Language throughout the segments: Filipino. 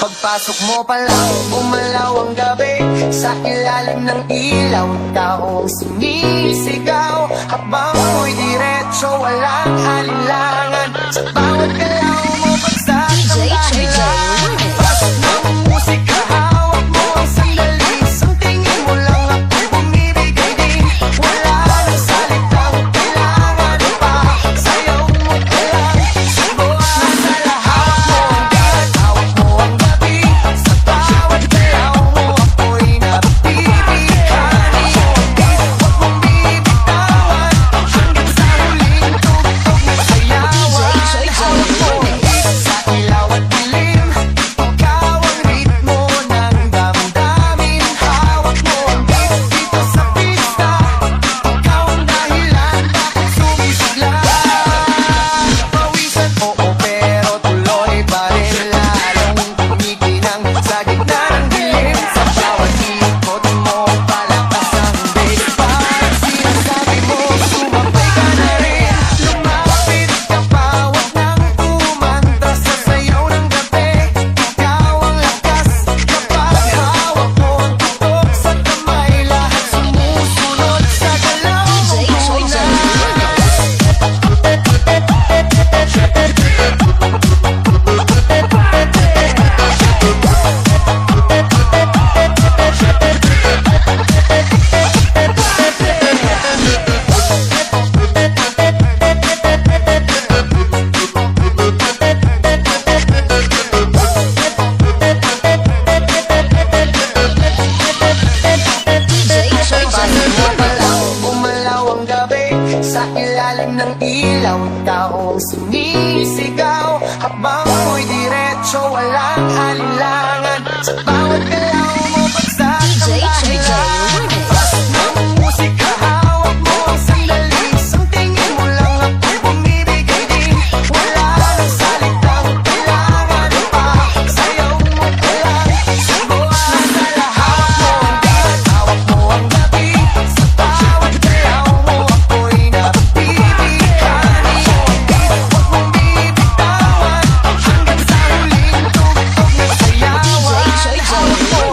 Pagpasok mo pa lang, umalaw ang gabi. Sa ilalim ng ilaw, taong sinisigaw. Habang mo'y diretso, walang alinlangan. Sa bawat galaw mo, pagsak ang dahilan. Pasok ng musika, hawak mo ang sandali. Sa tingin mo lang ako'y bumibigay din. Wala nang salitang kailangan pa. Sayaw mo pa lang, subuan sa lahat mo. Hawak mo ang gabi. Sa bawat galaw mo, ako'y napipihani. Huwag mong bibitawan hanggang sa huling tugtog na sayawan. Hawak mo sa ilaw at dilim. Ikaw ang ritmo ng damdamin. Hawak mo ang beat dito sa pista. Ikaw ang dahilan bakit sumisigla. Pawisan, oo, pero tuloy pa rin. Lalong kumikinang sa gitna ng dilim. Sa bawat ikot mo, palakas ang bass. Parang sinasabi mo, sumabay ka na rin. Lumapit ka pa, wag nang umantras sa sayaw ng gabi. Ikaw ang lakas kapag hawak mo ang tutok sa kamay. Lahat sumusunod sa galaw mo muna. Pasok mo pa lang, umalaw ang gabi. Sa ilalim ng ilaw, taong sinisigaw. Habang mo'y diretso, walang alinlangan. Sa bawat galaw mo, pagsak ang dahilan. Pasok ng musika, hawak mo ang sandali. Sa tingin mo lang ako'y bumibigay din. Wala nang salitang kailangan pa. Sayaw mo pa lang, subuan sa lahat mo. Hawak mo ang gabi. Sa bawat galaw mo, ako'y napipihani. Huwag mong bibitawan hanggang sa huling tugtog na sayawan. Hawak mo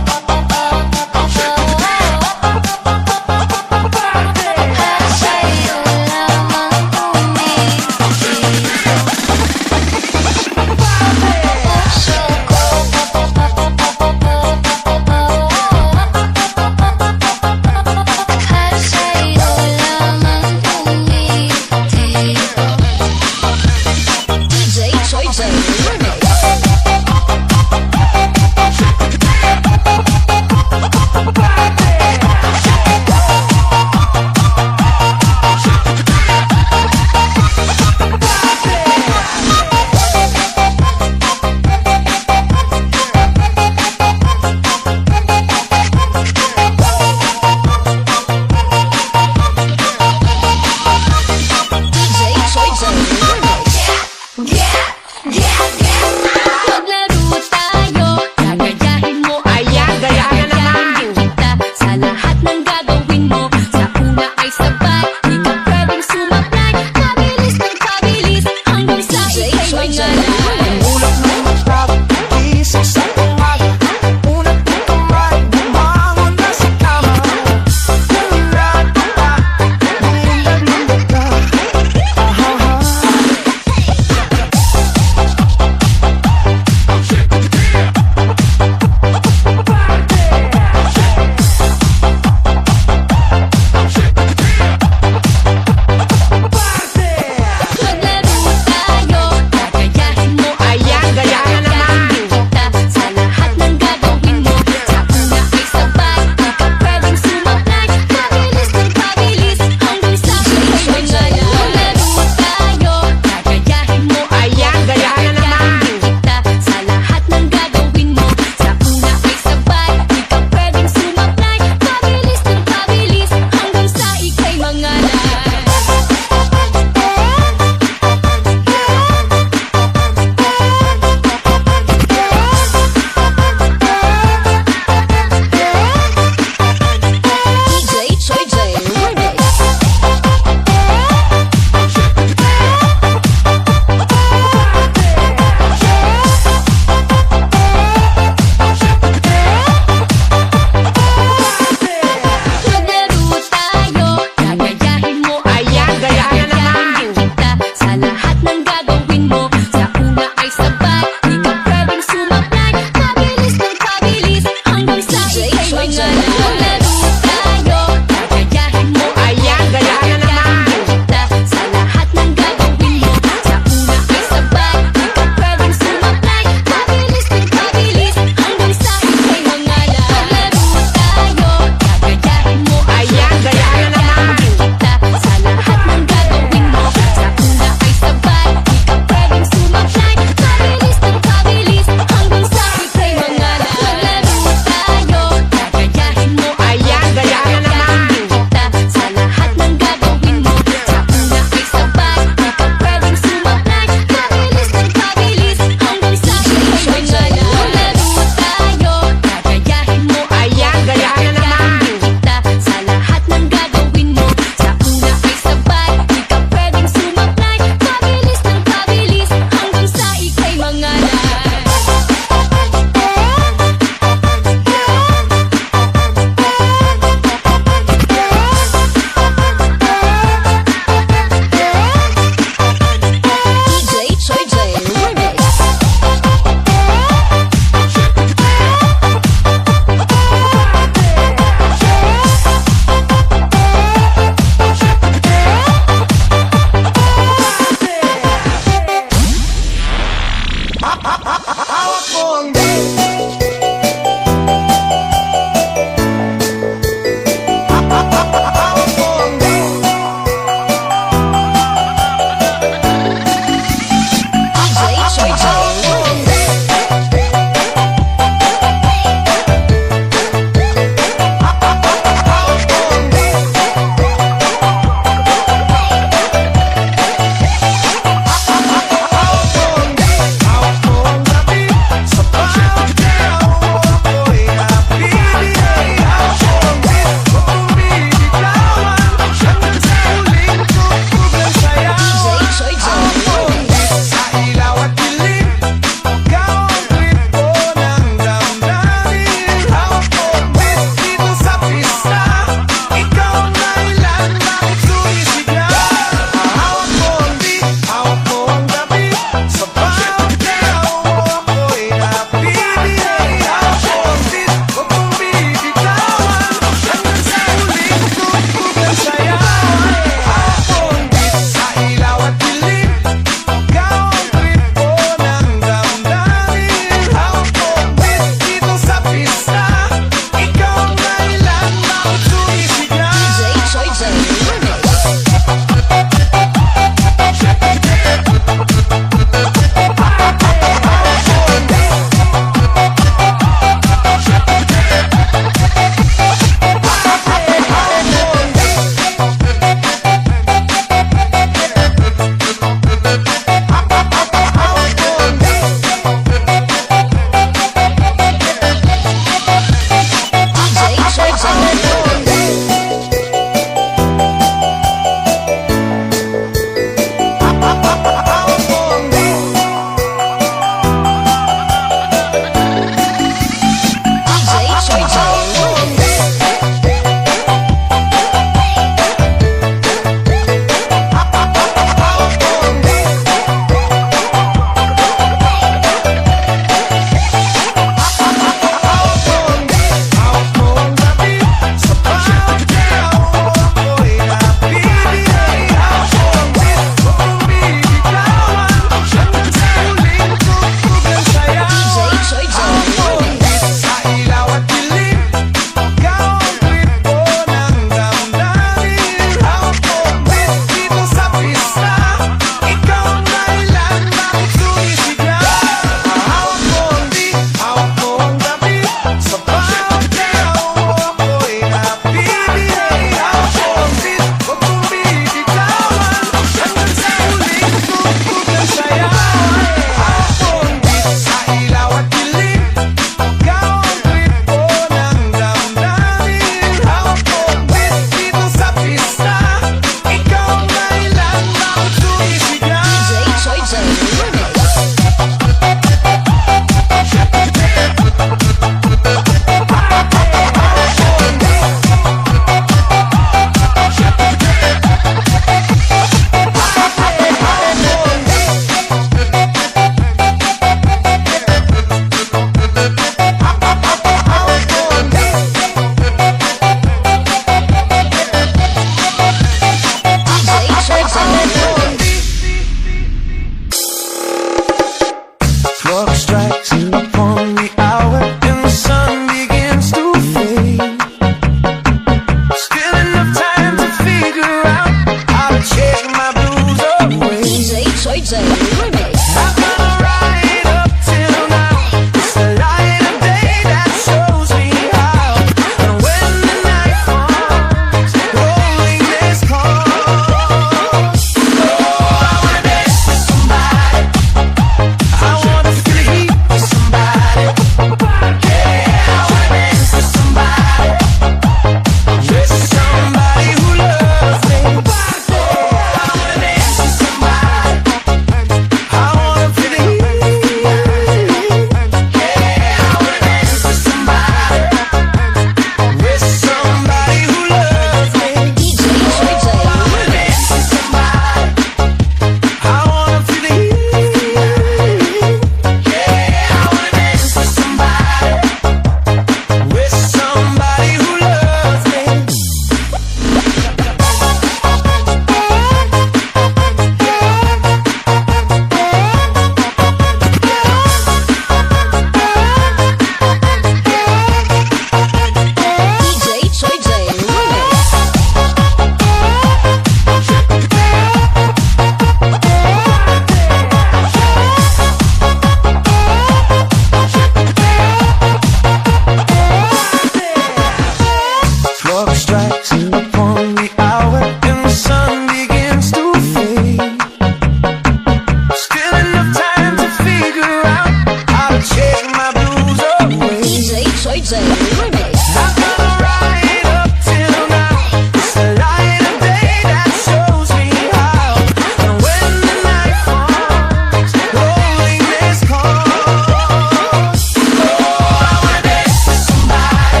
DJ Remix. I've gone right up till now. It's the light of day that shows me how. And when the night falls, loneliness calls. Oh, I wanna dance with somebody.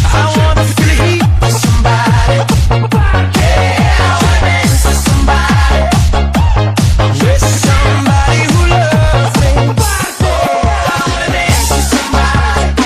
I wanna feel the heat with somebody. Yeah, I wanna dance with somebody. With somebody who loves me. Yeah, I wanna dance with somebody.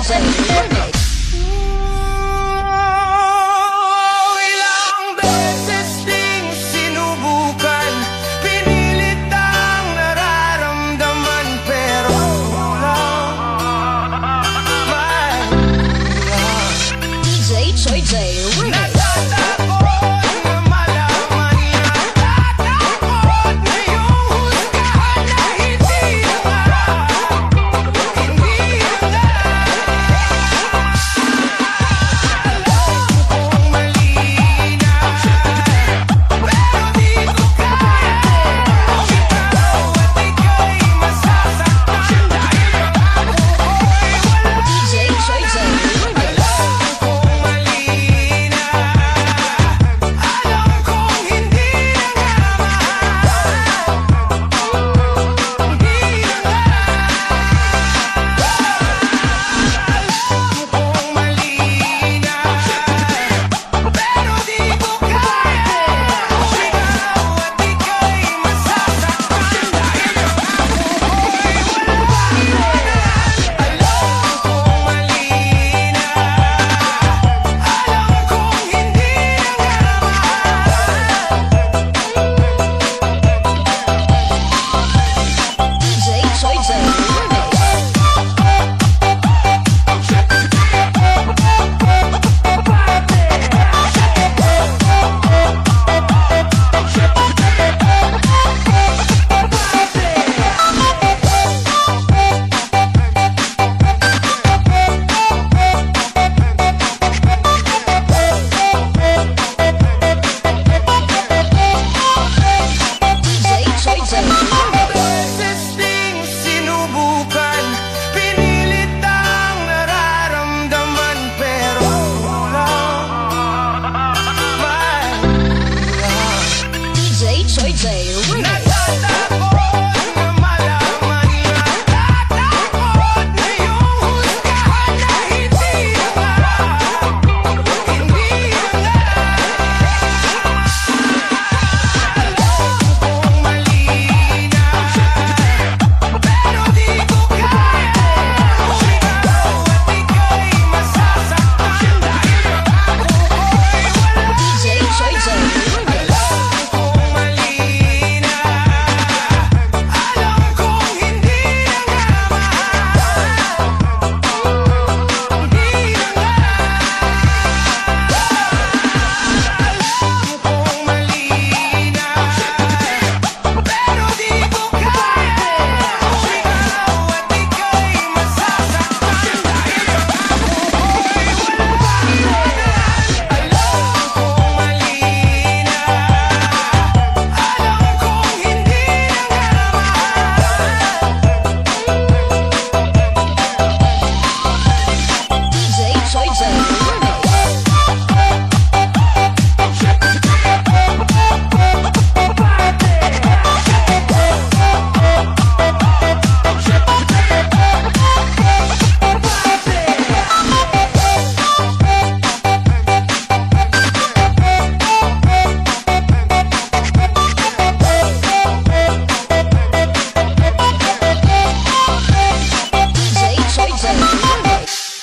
Ilang beses ding sinubukan, pinilit ang nararamdaman, pero walang natatakot na malaman, natatakot na yung husgahan na hindi na nga, hindi na nga.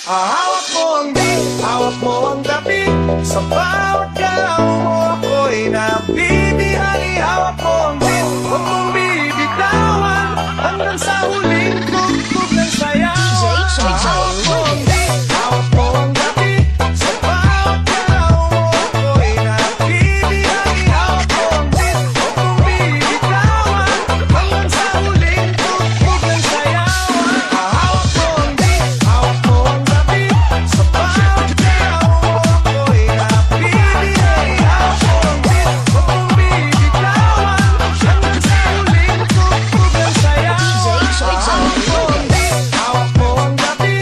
Hawak mo ang beat, hawak mo ang gabi. Sa bawat galaw mo ako'y nabibihali. Hawak mo ang beat, huwag mong bibitawan, hanggang sa huling tugtog ng sayaw. Hawak mo ang beat, hawak mo ang gabi. Sa bawat galaw mo ako'y nabibihali. Hawak mo ang beat, huwag mong bibitawan, hanggang sa huling tugtog ng sayaw. Hawak mo ang beat, hawak mo ang gabi. Sa bawat galaw mo ako'y nabibihali. Hawak mo ang beat, huwag mong bibitawan, hanggang sa huling tugtog ng sayaw. Hawak mo ang beat, hawak mo ang gabi.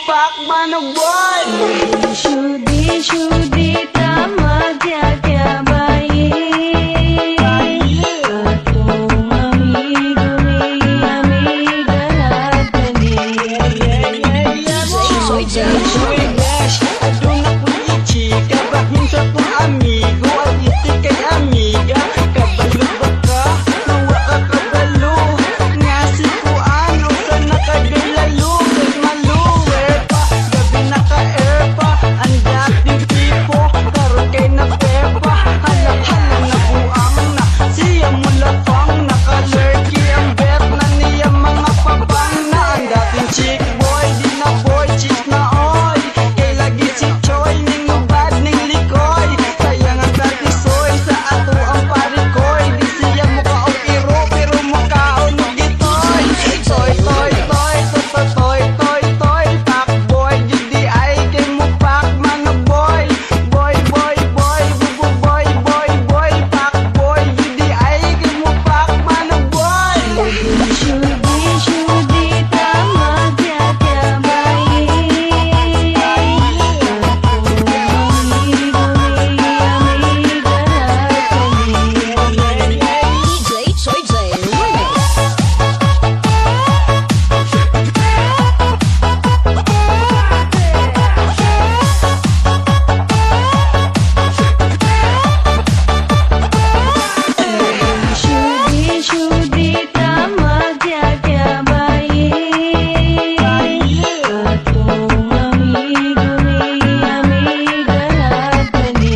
pak manong boy. Shudi tama kya kya bayi. Atong amigo ni amiga natani. Soy dash, aduna ko ichika, bahin sa kong amigo, at iti kay amiga. Kabalo ba ka? Nawa ka kabalo. Nga si kuan, o sa nakagilalo. Kay maluwe pa, gabi naka-air pa. Ang dating tipo, karoon kay na pepa. Halang-halang na buang na, siya mulapang. Naka-lurky ang bet na niya mga papang na. Ang dating chick boy, di na boy, chick na oy. Kay lagi si Choy, ning nubad, ning likoy. Sayang ang dati soy, sa ato ang parikoy. Di siya mukha o piro, pero mukha o nugitoy. Toy, toy, toy, toy, toy, toy, pak boy, judi ay kay mo pak mga boy. Boy, boy, boy, bubu boy, boy, boy, pak boy, judi ay kay mo pak mga boy. Shudi tama kya kya bayi. Atong amigo ni amiga natani. DJ Soy J Remix. Shudi tama kya kya bayi. Atong amigo ni amiga natani.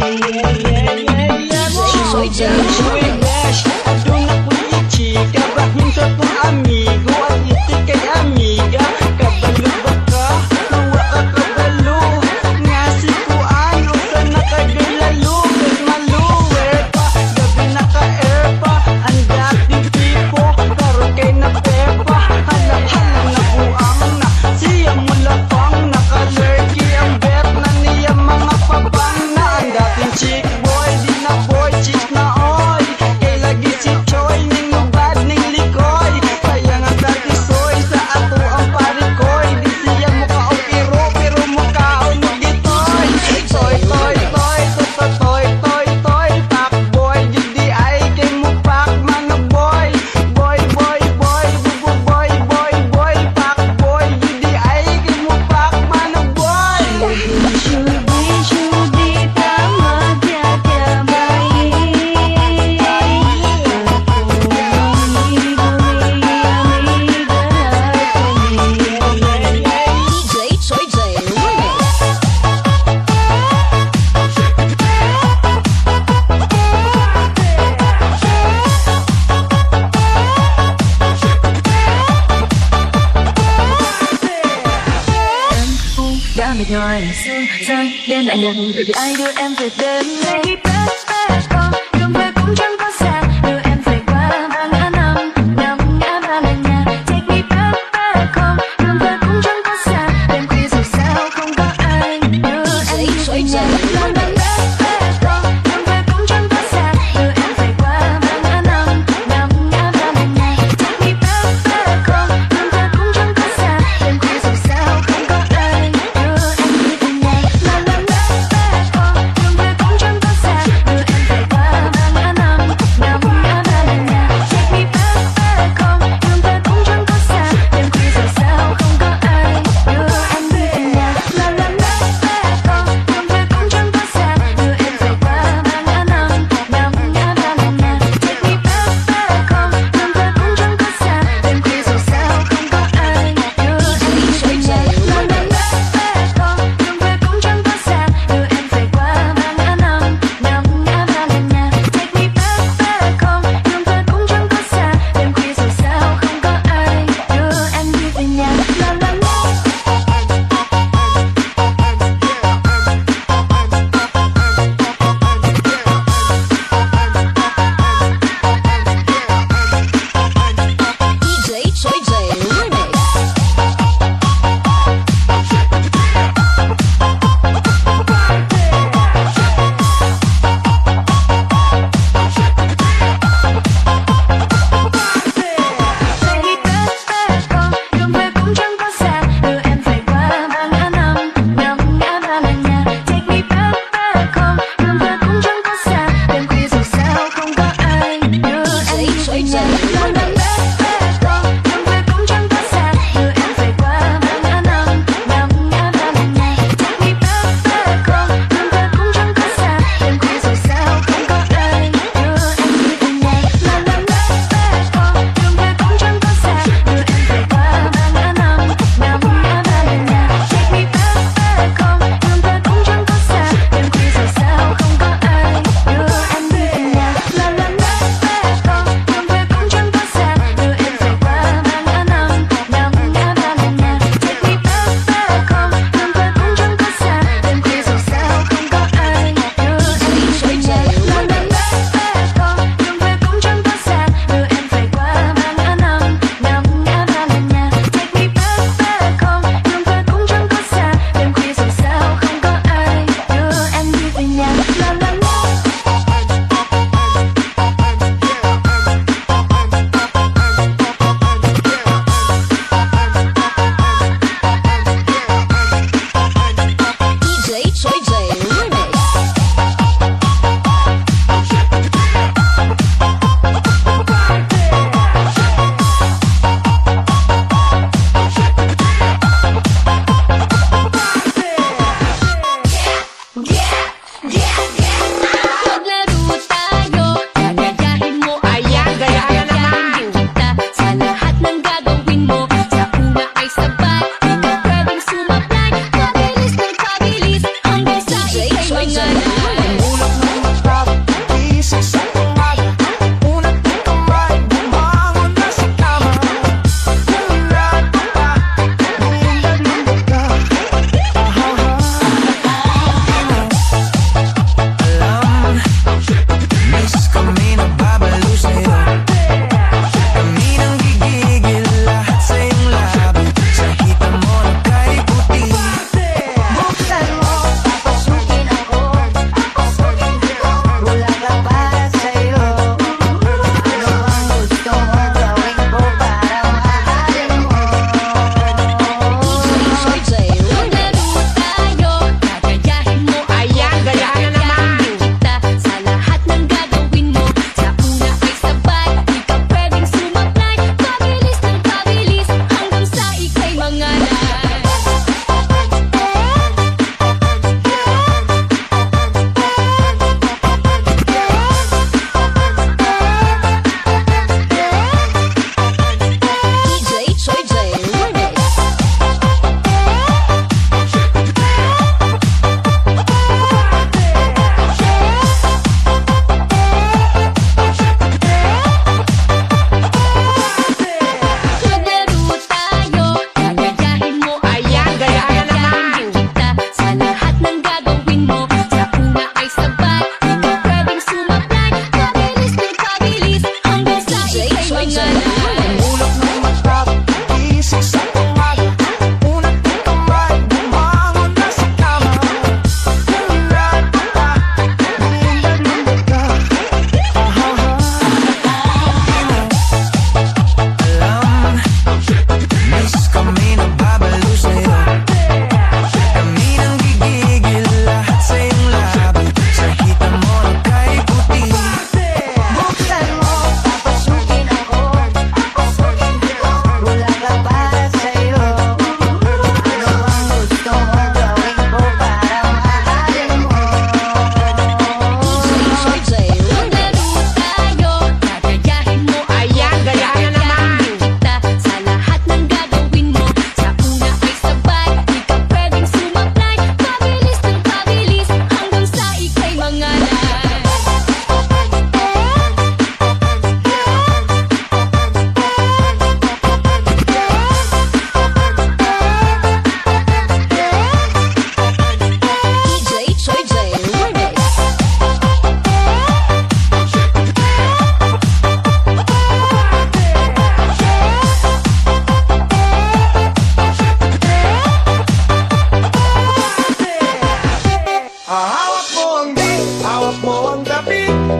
Soy J Soy dash, aduna ko ichika, bahin sa kong amigo, at iti kay amiga. Kabalo ba ka? Nawa ka kabalo. Nga si kuan, o sa nakagilalo. Kay maluwe pa, gabi naka-air pa. Ang dating tipo, karoon kay na pepa. Halang-halang na buang na, siya mulapang. Naka-lurky ang bet na niya mga papang na. Ang dating chick boy, di na boy, chick na oy. Kay lagi si Choy, ning nubad, ning likoy. Sayang ang dati soy, sa ato ang parikoy. Di siya mukha o piro, pero mukha o nugitoy. Toy, toy, toy, toy, toy, toy, pak boy, judi ay kay mo pak mga boy. Boy, boy, boy, bubu boy, boy, boy, pak boy, judi ay kay mo pak mga boy. Shudi tama kya kya bayi. Atong amigo ni amiga natani. DJ Soy J Remix. Gamit nyo ay sang đến anh nhận vì ai đưa em về đến đây. Không phải cũng chẳng có xa, đưa em phải qua ba ngã năm, năm ngã ba là nhà. Take me back, back home. Không phải cũng chẳng có xa, đêm khuya dù sao không có ai đưa em về nhà. Lần lần back home. Không phải cũng chẳng có xa, đưa em phải qua ba ngã năm, năm ngã ba là nhà. Take me back home. Không phải cũng chẳng có xa, đêm khuya dù sao không có ai đưa em về nhà. Lần lần back home. Không phải cũng chẳng có xa.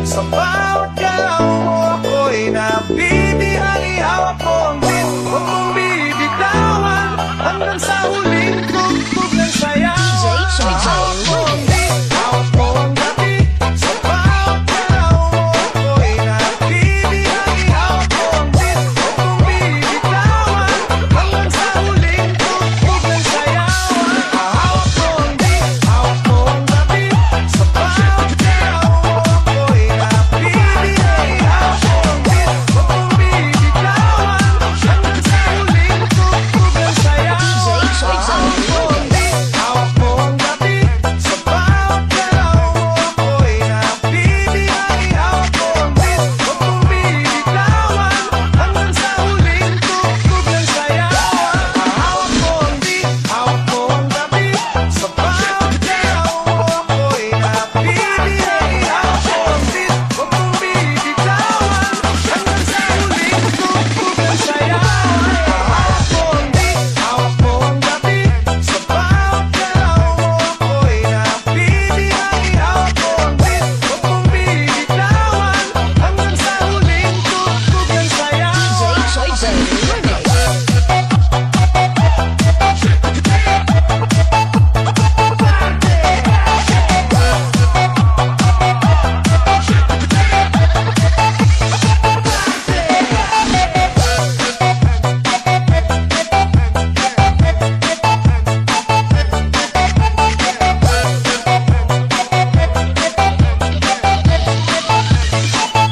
Sa bawat galaw mo ako'y nabibihali. Hawak mo ang beat, huwag mong bibitawan, hanggang sa huling tugtog ng sayaw. Hawak mo ang beat, hawak mo ang gabi. Sa bawat galaw mo ako'y nabibihali. Hawak mo ang beat, huwag mong bibitawan, hanggang sa huling tugtog ng sayaw. Hawak mo ang beat, hawak mo ang gabi. Sa bawat galaw mo ako'y nabibihali. Hawak mo ang beat, huwag mong bibitawan, hanggang sa huling tugtog ng sayaw. Hawak mo ang beat, hawak mo ang gabi. Sa bawat galaw mo ako'y nabibihali. Hawak mo ang beat, huwag mong bibitawan, hanggang sa huling tugtog ng sayaw. Hawak mo ang beat, hawak mo ang gabi. Sa bawat galaw mo ako'y nabibihali. Hawak mo ang beat, huwag mong bibitawan, hanggang sa huling tugtog ng sayaw. Hawak mo ang beat, hawak mo ang gabi. Sa bawat galaw mo ako'y nabibihali. Hawak mo ang beat, huwag mong bibitawan, hanggang sa huling tugtog ng sayaw. Soy Jay Remix.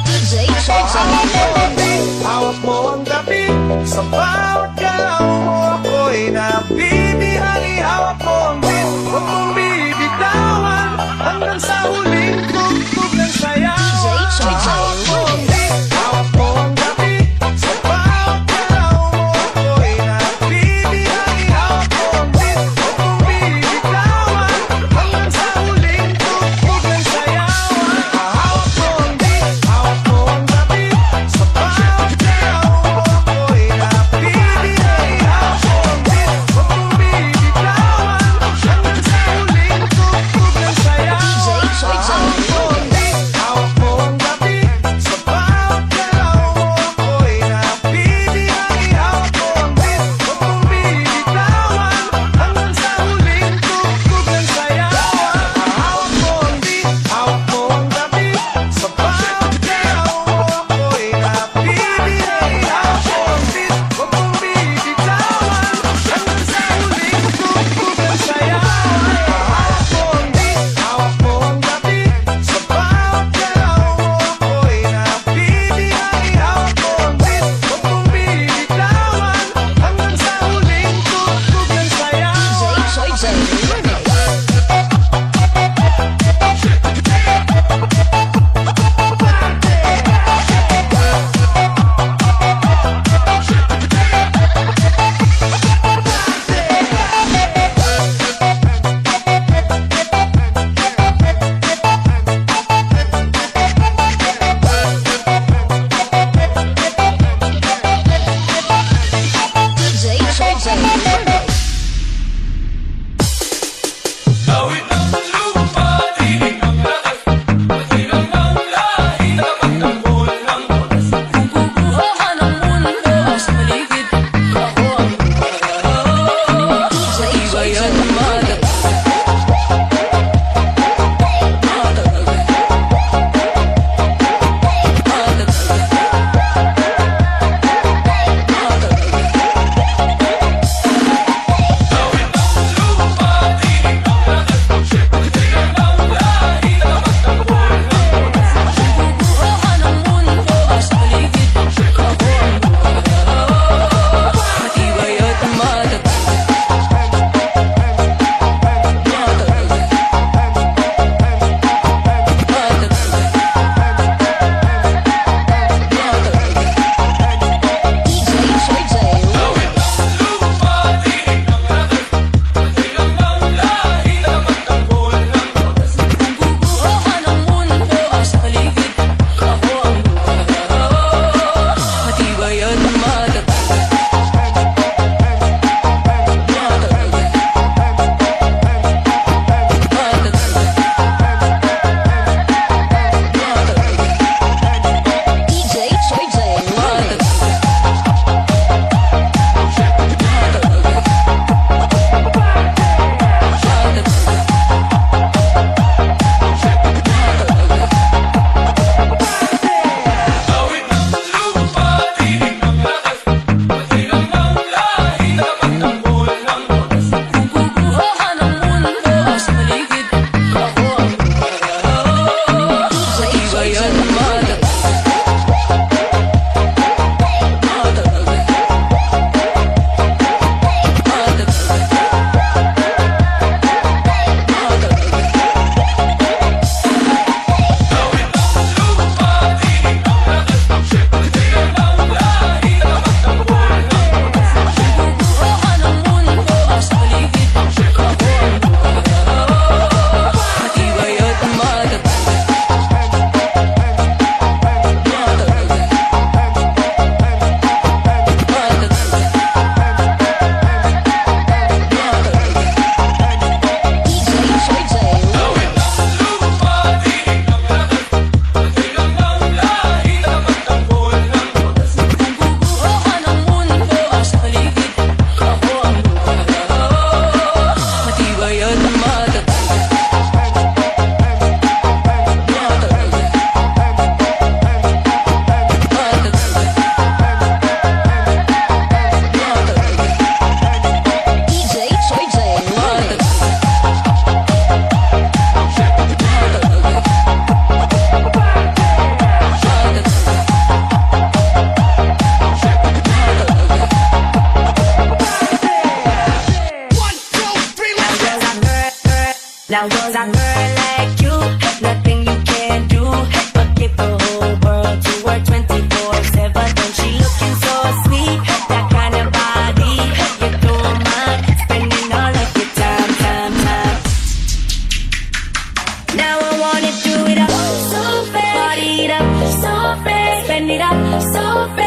DJ Soy Jay. Hawak mo ang gabi. Sa bawat galaw mo ako'y nabibihali. Hawak mo ang beat, huwag mong bibitawan, hanggang sa huling tugtog ng sayaw. Hawak mo ang beat, hawak mo ang gabi. Sa bawat galaw mo ako'y nabibihali. Hawak mo ang beat, huwag mong bibitawan, hanggang sa huling tugtog ng sayaw. Hawak mo ang beat, hawak mo ang gabi. Sa bawat galaw mo ako'y nabibihali. Now was a girl like you, nothing you can do but give the whole world to her 24/7. And she looking so sweet, that kind of body. You don't mind spending all of your time. Now I wanna do it up so fast, party it up so fast, spend it up so fast.